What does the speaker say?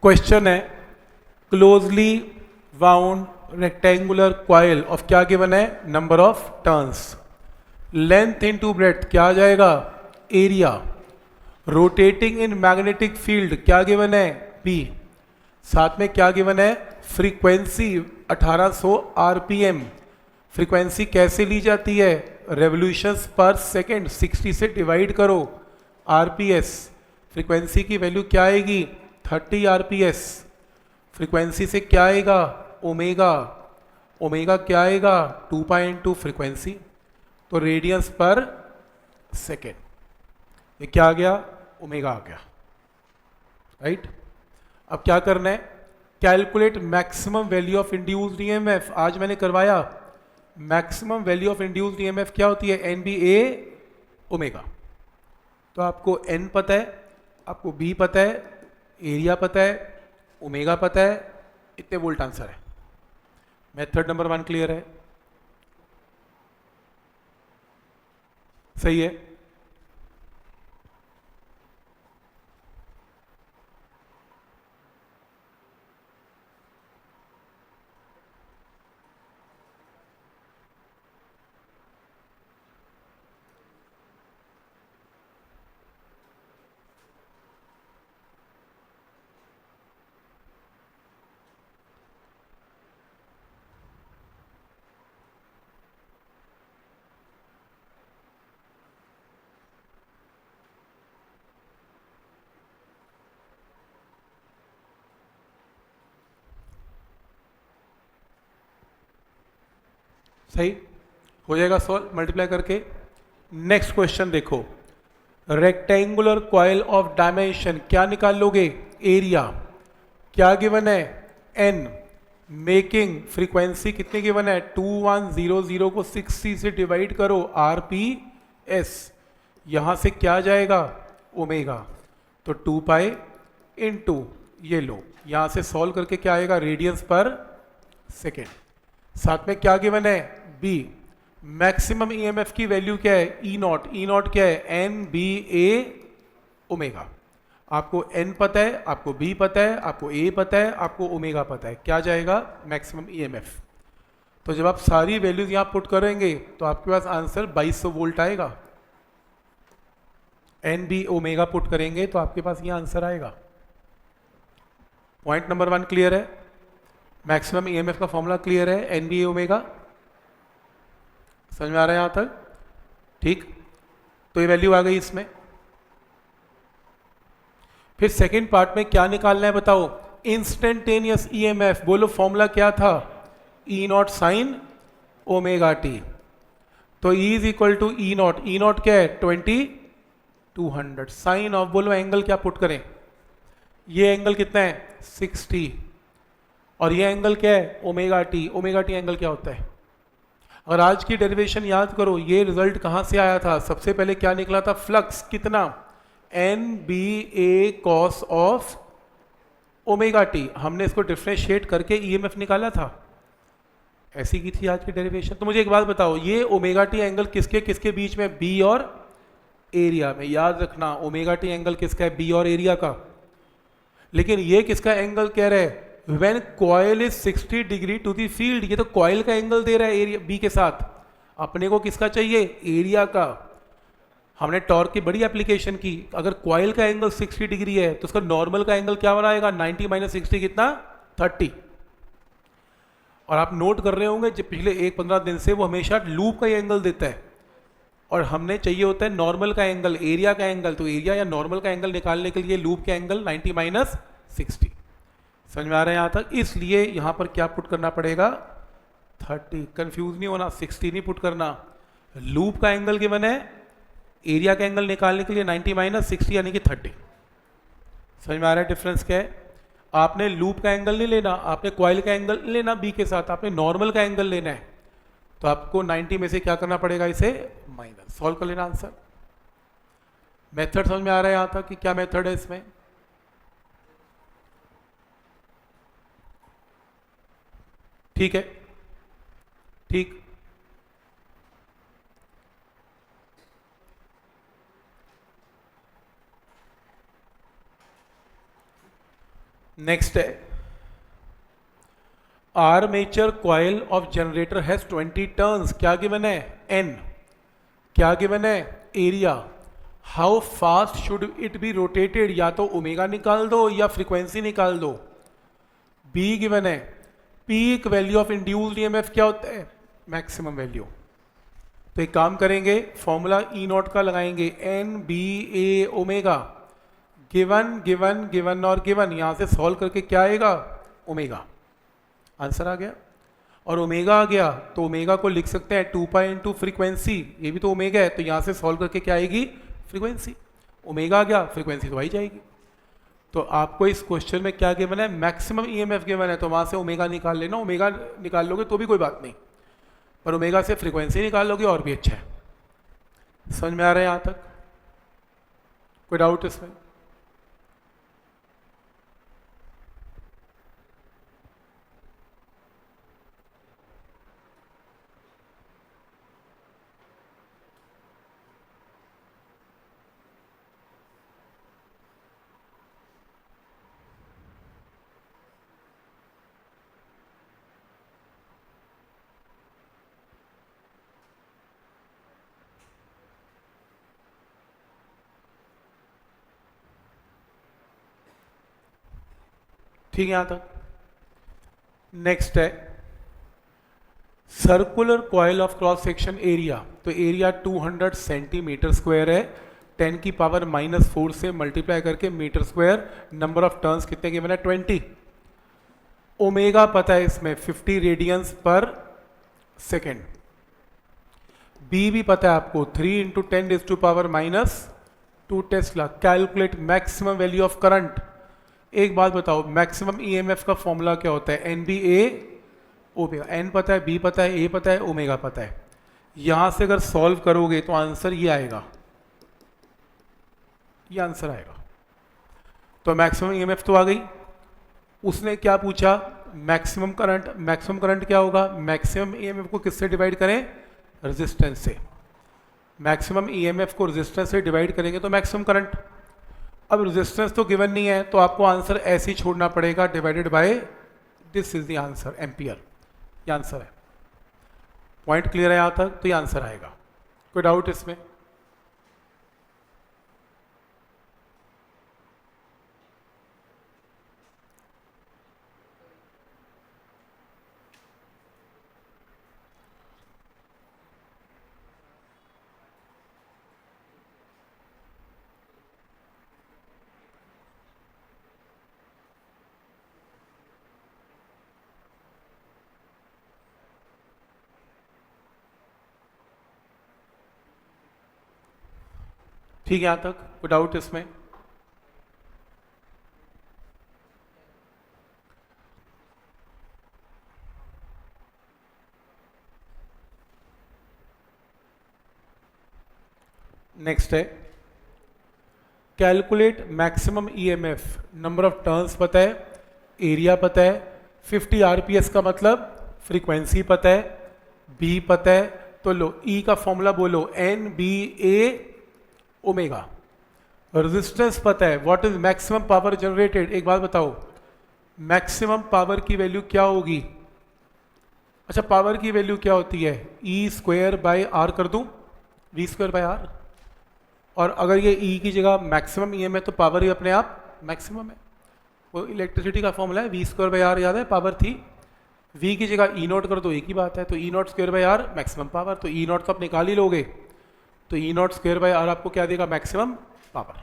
Question है closely wound rectangular coil of क्या given है, number of turns, length into breadth क्या आ जाएगा, area, rotating in magnetic field क्या गिवन है, बी, साथ में क्या गिवन है, फ्रीक्वेंसी 1800 आरपीएम। फ्रीक्वेंसी कैसे ली जाती है, रेवोल्यूशंस पर सेकंड, 60 से डिवाइड करो आरपीएस, फ्रीक्वेंसी की वैल्यू क्या आएगी 30 आरपीएस। फ्रीक्वेंसी से क्या आएगा ओमेगा, ओमेगा क्या आएगा 2 पाई इंटू फ्रीक्वेंसी, तो रेडियंस पर सेकेंड, ये क्या आ गया ओमेगा आ गया, राइट। अब क्या करना है, calculate maximum value of induced EMF. आज मैंने करवाया maximum value of induced EMF क्या होती है, एन बी ए ओमेगा। तो आपको एन पता है, आपको बी पता है, एरिया पता है, ओमेगा पता है, इतने वोल्ट आंसर है। मेथड नंबर 1 क्लियर है, सही है। सही हो जाएगा सॉल्व मल्टीप्लाई करके। नेक्स्ट क्वेश्चन देखो, रेक्टेंगुलर कॉइल ऑफ डायमेंशन क्या निकाल लोगे, एरिया क्या गिवन है एन, मेकिंग फ्रीक्वेंसी कितनी गिवन है 2100 को 60 से डिवाइड करो आरपीएस, यहां से क्या जाएगा ओमेगा, तो 2 पाई इंटू ये लो, यहां से सॉल्व करके क्या आएगा रेडियंस पर सेकेंड, साथ में क्या गिवन है बी, मैक्सिमम ईएमएफ की वैल्यू क्या है ई नॉट, ई नॉट क्या है एन बी ए ओमेगा। आपको एन पता है, आपको बी पता है, आपको ए पता है, आपको ओमेगा पता है, क्या जाएगा मैक्सिमम ईएमएफ। तो जब आप सारी वैल्यूज यहां पुट करेंगे तो आपके पास आंसर 2200 वोल्ट आएगा। एन बी ओमेगा पुट करेंगे तो आपके पास ये आंसर आएगा। पॉइंट नंबर 1 क्लियर है, मैक्सिमम ईएमएफ का फॉर्मूला क्लियर है, एन बी ओमेगा, समझ में आ रहा है यहां तक, ठीक। तो ये वैल्यू आ गई इसमें। फिर सेकंड पार्ट में क्या निकालना है बताओ, इंस्टेंटेनियस ईएमएफ, बोलो फॉर्मूला क्या था, E naught sine omega T, तो E is equal to E naught, E naught क्या है 2200, साइन ऑफ, बोलो एंगल क्या पुट करें, ये एंगल कितना है 60, और ये एंगल क्या है omega T, omega T angle क्या होता है। अगर आज की डेरिवेशन याद करो, ये रिजल्ट कहां से आया था, सबसे पहले क्या निकला था फ्लक्स कितना N B A cos of omega T, हमने इसको डिफ्रेंशिएट करके ईएमएफ निकाला था, ऐसी की थी आज की डेरिवेशन। तो मुझे एक बात बताओ, ये ओमेगा टी एंगल किसके किसके बीच में, बी और एरिया में, याद रखना ओमेगा टी एंगल किसका है, बी और एरिया का। लेकिन ये किसका एंगल कह रहे हैं, when coil is 60 degree to the field, ये तो कॉइल का एंगल दे रहा है एरिया बी के साथ, अपने को किसका चाहिए एरिया का। हमने टॉर्क की बड़ी एप्लीकेशन की, अगर कॉइल का एंगल 60 डिग्री है तो उसका नॉर्मल का एंगल क्या बनाएगा 90 माइनस 60 कितना 30। और आप नोट कर रहे होंगे जब पिछले 1-15 दिन से वो हमेशा लूप का ही एंगल देता है, और हमने चाहिए होता है नॉर्मल का एंगल, एरिया का एंगल, तो एरिया या नॉर्मल का एंगल निकालने के लिए लूप का एंगल 90 माइनस 60। समझ में आ रहा है यहां तक, इसलिए यहां पर क्या पुट करना पड़ेगा 30, कंफ्यूज नहीं होना, 60 नहीं पुट करना, लूप का एंगल गिवन है, एरिया का एंगल निकालने के लिए 90 माइनस 60 यानी कि 30। समझ में आ रहा है डिफरेंस क्या है, आपने लूप का एंगल नहीं लेना, आपने कॉइल का एंगल नहीं लेना बी के साथ, आपने नॉर्मल का एंगल लेना है, तो आपको 90 में से क्या करना पड़ेगा इसे माइनस, सॉल्व कर लेना आंसर। मेथड समझ में आ रहा है यहां तक कि क्या मेथड है इसमें, ठीक है, ठीक। नेक्स्ट है armature coil of generator has 20 turns, क्या गिवन है, एन, क्या गिवन है, area, how fast should it be rotated, या तो ओमेगा निकाल दो या फ्रीक्वेंसी निकाल दो, बी गिवन है, peak value of induced EMF क्या होता है, मैक्सिमम वैल्यू। तो एक काम करेंगे, फॉर्मूला ई नॉट का लगाएंगे, एन बी ए ओमेगा, गिवन गिवन गिवन और गिवन, यहां से सॉल्व करके क्या आएगा, ओमेगा, आंसर आ गया। और ओमेगा आ गया तो ओमेगा को लिख सकते हैं 2 पाई इंटू फ्रीक्वेंसी, ये भी तो ओमेगा है, तो यहां से सॉल्व करके क्या आएगी, फ्रीक्वेंसी, ओमेगा आ गया, फ्रीक्वेंसी तो आई जाएगी। तो आपको इस क्वेश्चन में क्या गिवन है, मैक्सिमम ईएमएफ गिवन है, तो वहां से ओमेगा निकाल लेना, ओमेगा निकाल लोगे तो भी कोई बात नहीं, पर ओमेगा से फ्रीक्वेंसी निकाल लोगे और भी अच्छा है। समझ में आ रहा है यहां तक, कोई डाउट इसमें? ठीक है यहां तक। नेक्स्ट है circular coil of cross section area, तो एरिया 200 सेंटीमीटर स्क्वायर है, 10 की पावर -4 से मल्टीप्लाई करके metre square, number of turns कितने गिवन है, 20, ओमेगा पता है इसमें 50 रेडियंस पर सेकेंड, बी भी पता है आपको 3 into 10⁻⁻2 Tesla, calculate maximum value of current. एक बात बताओ, मैक्सिमम ईएमएफ का फॉर्मूला क्या होता है, एन बी ए ओमेगा, एन पता है, बी पता है, ए पता है, ओमेगा पता है। यहां से अगर सॉल्व करोगे तो आंसर ये आएगा, ये आंसर आएगा। तो मैक्सिमम ईएमएफ तो आ गई, उसने क्या पूछा, मैक्सिमम करंट, मैक्सिमम करंट क्या होगा, मैक्सिमम ईएमएफ को किससे डिवाइड करें, रेजिस्टेंस से, मैक्सिमम ईएमएफ को रेजिस्टेंस से डिवाइड करेंगे तो मैक्सिमम करंट। अब रेजिस्टेंस तो गिवन नहीं है तो आपको आंसर ऐसे ही छोड़ना पड़ेगा, divided by this is the answer, ampere, ये आंसर है। पॉइंट क्लियर है यहां तक, तो ये आंसर आएगा, कोई डाउट इसमें? ठीक है यहां तक, कोई डाउट इसमें? नेक्स्ट है calculate maximum EMF, number of turns पता है, एरिया पता है, 50 आरपीएस का मतलब फ्रीक्वेंसी पता है, बी पता है, तो लो ई का फॉर्मूला बोलो, एन बी ए ओमेगा, रेजिस्टेंस पता है, what is maximum power generated. एक बात बताओ, मैक्सिमम पावर की वैल्यू क्या होगी, अच्छा पावर की वैल्यू क्या होती है, ई स्क्वायर बाय आर कर दूं, वी स्क्वायर बाय आर, और अगर ये ई की जगह मैक्सिमम ई एम है तो पावर ही अपने आप मैक्सिमम है, वो इलेक्ट्रिसिटी का फॉर्मूला है, वी स्क्वायर बाय आर, याद है पावर थी, वी की जगह ई नॉट कर दो, एक ही बात है, तो e naught square by r maximum power, तो ई नॉट तो आप निकाल ही लोगे, तो e naught square by r आपको क्या देगा, मैक्सिमम पावर।